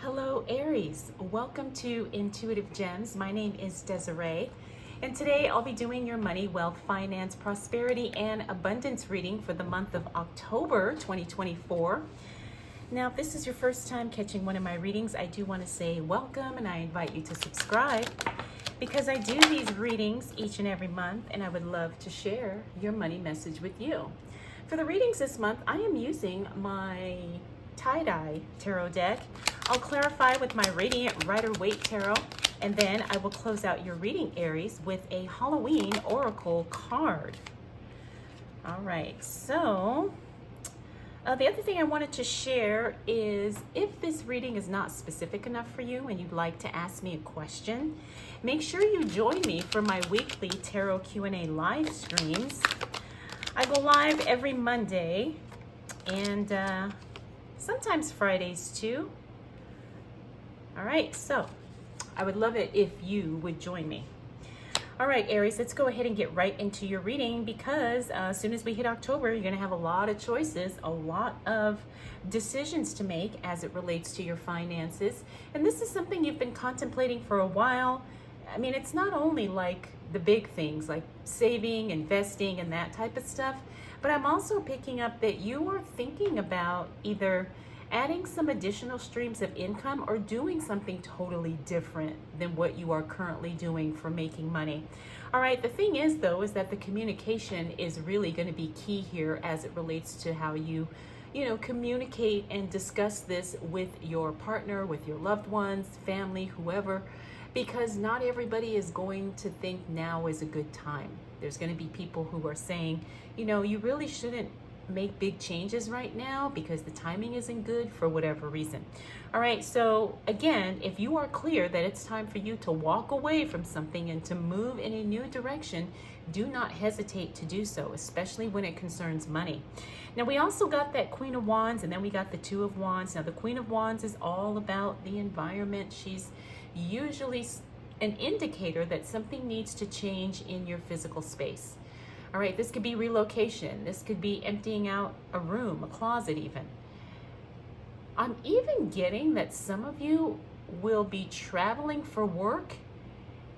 Hello Aries, welcome to Intuitive Gems. My name is Desiree, and today I'll be doing your money, wealth, finance, prosperity, and abundance reading for the month of October 2024. Now, if this is your first time catching one of my readings, I do want to say welcome and I invite you to subscribe because I do these readings each and every month and I would love to share your money message with you. For the readings this month, I am using my tie-dye tarot deck. I'll clarify with my Radiant Rider-Waite Tarot, and then I will close out your reading, Aries, with a Halloween Oracle card. All right, so the other thing I wanted to share is if this reading is not specific enough for you and you'd like to ask me a question, make sure you join me for my weekly Tarot Q&A live streams. I go live every Monday and sometimes Fridays too. All right, so I would love it if you would join me. All right, Aries, let's go ahead and get right into your reading because as soon as we hit October, you're going to have a lot of choices, a lot of decisions to make as it relates to your finances. And this is something you've been contemplating for a while. I mean, it's not only like the big things like saving, investing, and that type of stuff, but I'm also picking up that you are thinking about either adding some additional streams of income or doing something totally different than what you are currently doing for making money. All right, the thing is though, is that the communication is really going to be key here as it relates to how you communicate and discuss this with your partner, with your loved ones, family, whoever, because not everybody is going to think now is a good time. There's going to be people who are saying, you really shouldn't make big changes right now because the timing isn't good for whatever reason. All right, so again, if you are clear that it's time for you to walk away from something and to move in a new direction, do not hesitate to do so, especially when it concerns money. Now, we also got that Queen of Wands and then we got the Two of Wands. Now, the Queen of Wands is all about the environment. She's usually an indicator that something needs to change in your physical space. All right, this could be relocation. This could be emptying out a room, a closet even. I'm even getting that some of you will be traveling for work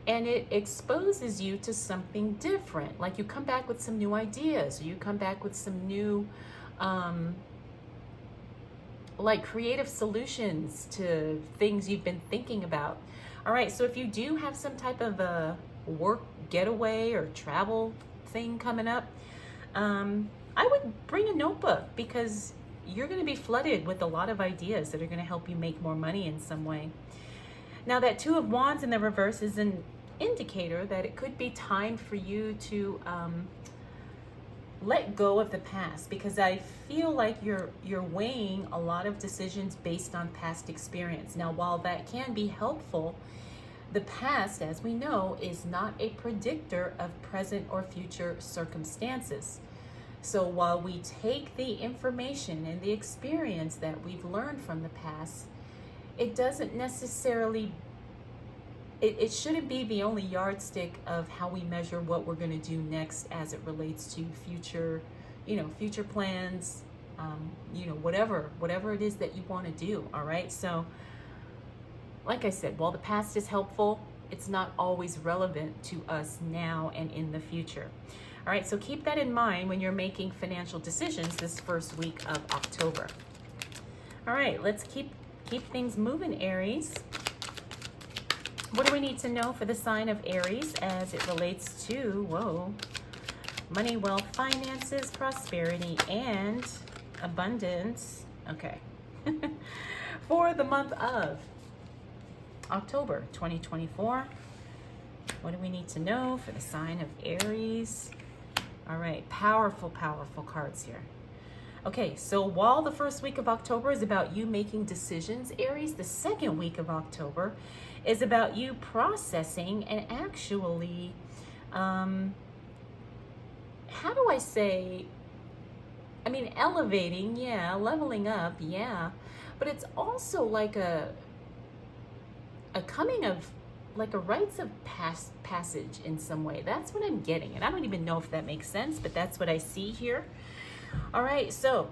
and it exposes you to something different. Like you come back with some new ideas, or you come back with some new like creative solutions to things you've been thinking about. All right, so if you do have some type of a work getaway or travel thing coming up, I would bring a notebook because you're going to be flooded with a lot of ideas that are going to help you make more money in some way. Now, that Two of Wands in the reverse is an indicator that it could be time for you to let go of the past, because I feel like you're weighing a lot of decisions based on past experience. Now, while that can be helpful, the past, as we know, is not a predictor of present or future circumstances. So while we take the information and the experience that we've learned from the past, it doesn't necessarily, it shouldn't be the only yardstick of how we measure what we're going to do next as it relates to future, future plans, whatever it is that you want to do. All right. So like I said, while the past is helpful, it's not always relevant to us now and in the future. All right, so keep that in mind when you're making financial decisions this first week of October. All right, let's keep things moving, Aries. What do we need to know for the sign of Aries as it relates to, money, wealth, finances, prosperity, and abundance? Okay. For the month of October 2024, what do we need to know for the sign of Aries? All right, powerful cards here. Okay, so while the first week of October is about you making decisions, Aries, the second week of October is about you processing and actually, how do I say, elevating, yeah, leveling up, yeah, but it's also like a coming of like a rites of passage in some way. That's what I'm getting. And I don't even know if that makes sense, but that's what I see here. All right, so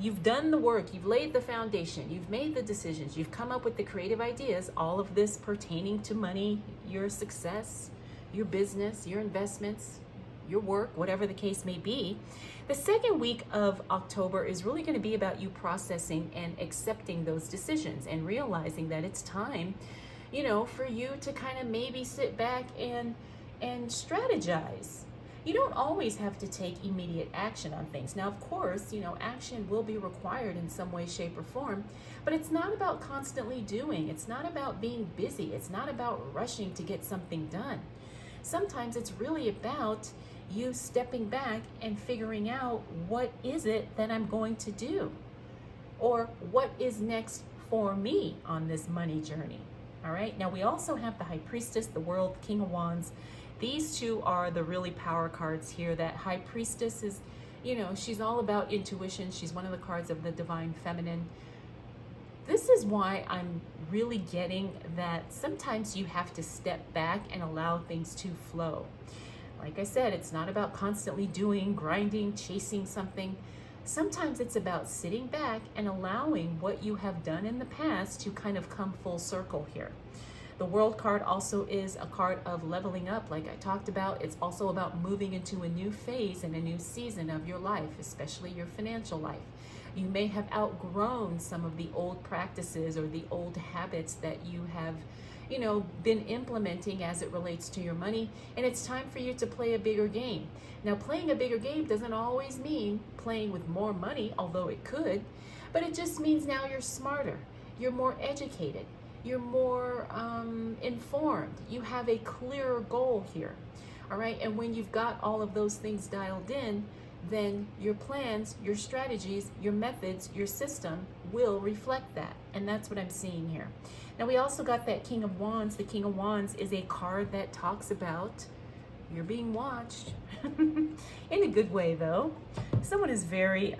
You've done the work, you've laid the foundation, you've made the decisions, you've come up with the creative ideas, all of this pertaining to money, your success, your business, your investments, your work, whatever the case may be. The second week of October is really going to be about you processing and accepting those decisions and realizing that it's time, for you to kind of maybe sit back and strategize. You don't always have to take immediate action on things. Now, of course, action will be required in some way, shape, or form, but it's not about constantly doing. It's not about being busy. It's not about rushing to get something done. Sometimes it's really about you stepping back and figuring out, what is it that I'm going to do? Or what is next for me on this money journey? All right. Now, we also have the High Priestess, the World, King of Wands. These two are the really power cards here. That High Priestess is, she's all about intuition. She's one of the cards of the Divine Feminine. This is why I'm really getting that sometimes you have to step back and allow things to flow. Like I said, it's not about constantly doing, grinding, chasing something. Sometimes it's about sitting back and allowing what you have done in the past to kind of come full circle here. The World card also is a card of leveling up, like I talked about. It's also about moving into a new phase and a new season of your life, especially your financial life. You may have outgrown some of the old practices or the old habits that you have, been implementing as it relates to your money, and it's time for you to play a bigger game. Now, playing a bigger game doesn't always mean playing with more money, although it could, but it just means now you're smarter, you're more educated, you're more informed, you have a clearer goal here. All right, and when you've got all of those things dialed in, then your plans, your strategies, your methods, your system will reflect that. And that's what I'm seeing here. Now, we also got that King of Wands. The King of Wands is a card that talks about you're being watched. In a good way, though. Someone is very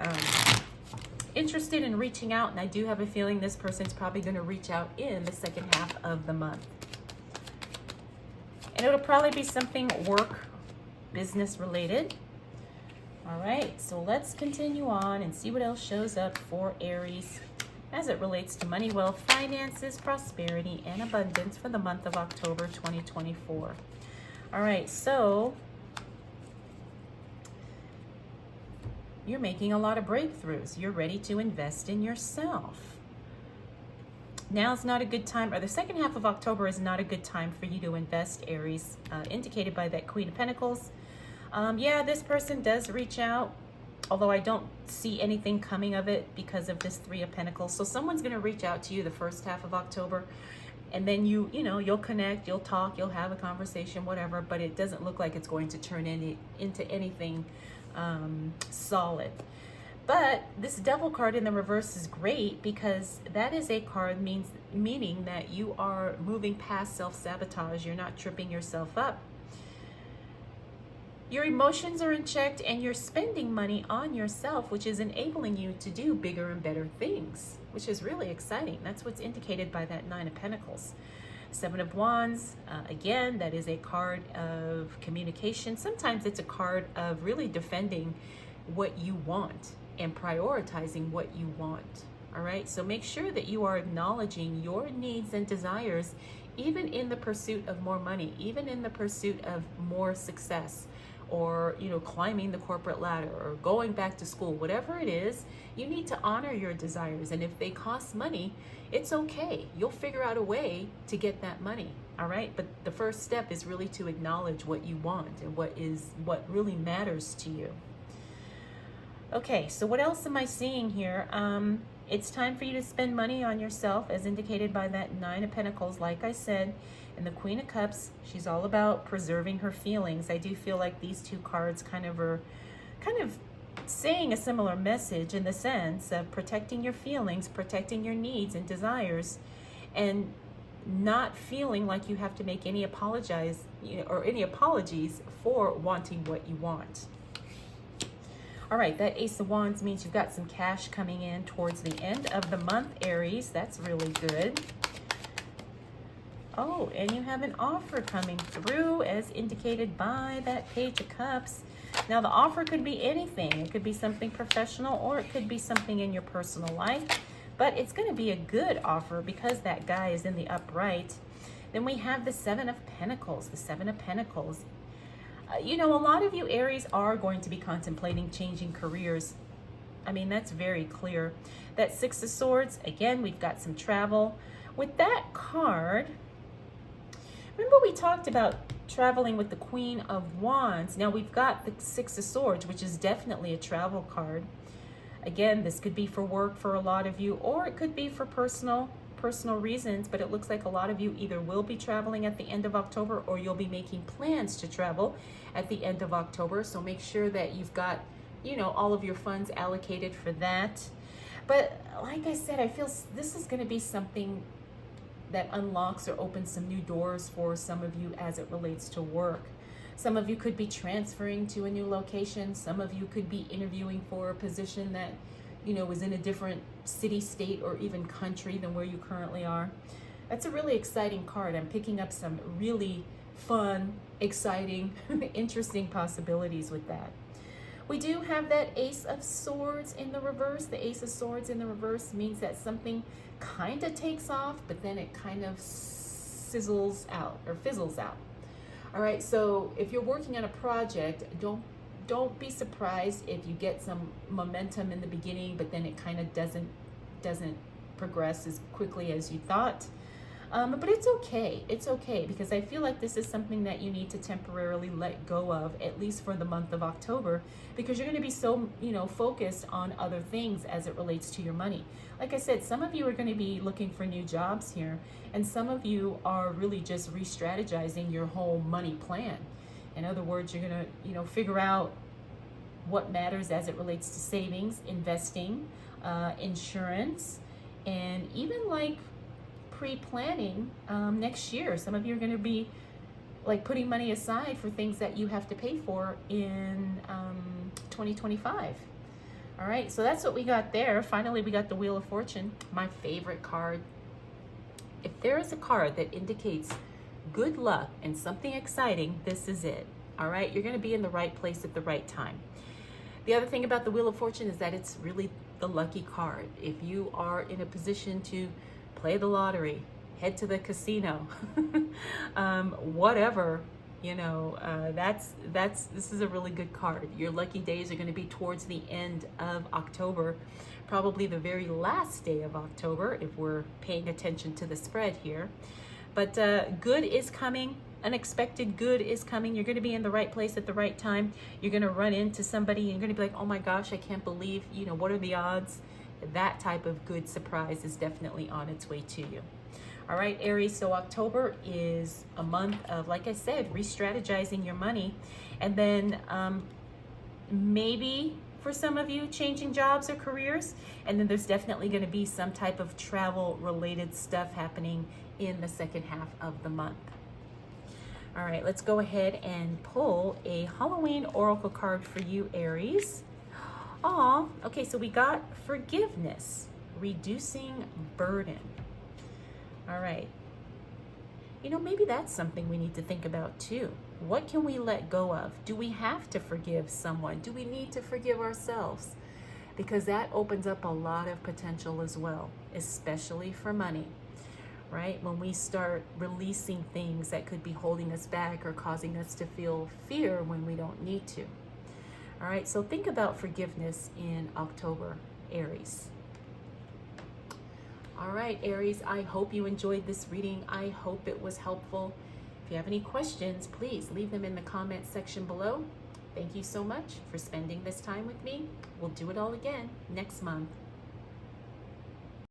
interested in reaching out, and I do have a feeling this person's probably going to reach out in the second half of the month. And it'll probably be something work, business related. All right, so let's continue on and see what else shows up for Aries as it relates to money, wealth, finances, prosperity, and abundance for the month of October 2024. All right, so you're making a lot of breakthroughs. You're ready to invest in yourself. Now's not a good time, or the second half of October is not a good time for you to invest, Aries, indicated by that Queen of Pentacles. Yeah, this person does reach out, although I don't see anything coming of it because of this Three of Pentacles. So someone's going to reach out to you the first half of October, and then you'll connect, you'll talk, you'll have a conversation, whatever, but it doesn't look like it's going to turn into anything solid. But this Devil card in the reverse is great because that is a card meaning that you are moving past self-sabotage. You're not tripping yourself up. Your emotions are in check, and you're spending money on yourself, which is enabling you to do bigger and better things, which is really exciting. That's what's indicated by that Nine of Pentacles. Seven of Wands, again, that is a card of communication. Sometimes it's a card of really defending what you want and prioritizing what you want. All right, so make sure that you are acknowledging your needs and desires, even in the pursuit of more money, even in the pursuit of more success, or climbing the corporate ladder, or going back to school. Whatever it is, you need to honor your desires, and if they cost money, it's okay. You'll figure out a way to get that money. All right, but the first step is really to acknowledge what you want and what really matters to you. Okay, so what else am I seeing here? It's time for you to spend money on yourself, as indicated by that Nine of Pentacles, like I said. And the Queen of Cups, she's all about preserving her feelings. I do feel like these two cards kind of saying a similar message, in the sense of protecting your feelings, protecting your needs and desires, and not feeling like you have to make any apologies for wanting what you want. All right, that Ace of Wands means you've got some cash coming in towards the end of the month, Aries. That's really good. Oh, and you have an offer coming through, as indicated by that Page of Cups. Now, the offer could be anything. It could be something professional, or it could be something in your personal life. But it's going to be a good offer because that guy is in the upright. Then we have the Seven of Pentacles. The Seven of Pentacles. You know, a lot of you Aries are going to be contemplating changing careers. I mean, that's very clear. That Six of Swords, again, we've got some travel. With that card, remember we talked about traveling with the Queen of Wands. Now we've got the Six of Swords, which is definitely a travel card. Again, this could be for work for a lot of you, or it could be for personal reasons, but it looks like a lot of you either will be traveling at the end of October, or you'll be making plans to travel at the end of October. So make sure that you've got, you know, all of your funds allocated for that. But like I said, I feel this is going to be something that unlocks or opens some new doors for some of you as it relates to work. Some of you could be transferring to a new location. Some of you could be interviewing for a position that, you know, is in a different city, state, or even country than where you currently are. That's a really exciting card. I'm picking up some really fun, exciting, interesting possibilities with that. We do have that Ace of Swords in the reverse. The Ace of Swords in the reverse means that something kind of takes off, but then it kind of sizzles out or fizzles out. All right, so if you're working on a project, don't be surprised if you get some momentum in the beginning, but then it kind of doesn't progress as quickly as you thought. But it's okay. It's okay, because I feel like this is something that you need to temporarily let go of, at least for the month of October, because you're going to be so, you know, focused on other things as it relates to your money. Like I said, some of you are going to be looking for new jobs here, and some of you are really just re-strategizing your whole money plan. In other words, you're going to, you know, figure out what matters as it relates to savings, investing, insurance, and even like pre-planning next year. Some of you are going to be like putting money aside for things that you have to pay for in 2025. All right, so that's what we got there. Finally, we got the Wheel of Fortune, my favorite card. If there is a card that indicates good luck and something exciting, this is it. All right, you're going to be in the right place at the right time. The other thing about the Wheel of Fortune is that it's really the lucky card. If you are in a position to play the lottery, head to the casino, whatever, you know, this is a really good card. Your lucky days are going to be towards the end of October, probably the very last day of October, if we're paying attention to the spread here. But good is coming. Unexpected good is coming. You're going to be in the right place at the right time. You're going to run into somebody and you're going to be like, oh my gosh, I can't believe, you know, what are the odds? That type of good surprise is definitely on its way to you. All right, Aries, so October is a month of, like I said, re-strategizing your money. And then maybe for some of you, changing jobs or careers. And then there's definitely going to be some type of travel-related stuff happening in the second half of the month. All right, let's go ahead and pull a Halloween oracle card for you, Aries. Aw, okay, so we got forgiveness, reducing burden. All right. You know, maybe that's something we need to think about too. What can we let go of? Do we have to forgive someone? Do we need to forgive ourselves? Because that opens up a lot of potential as well, especially for money. Right? When we start releasing things that could be holding us back or causing us to feel fear when we don't need to. All right, so think about forgiveness in October, Aries. All right, Aries, I hope you enjoyed this reading. I hope it was helpful. If you have any questions, please leave them in the comment section below. Thank you so much for spending this time with me. We'll do it all again next month.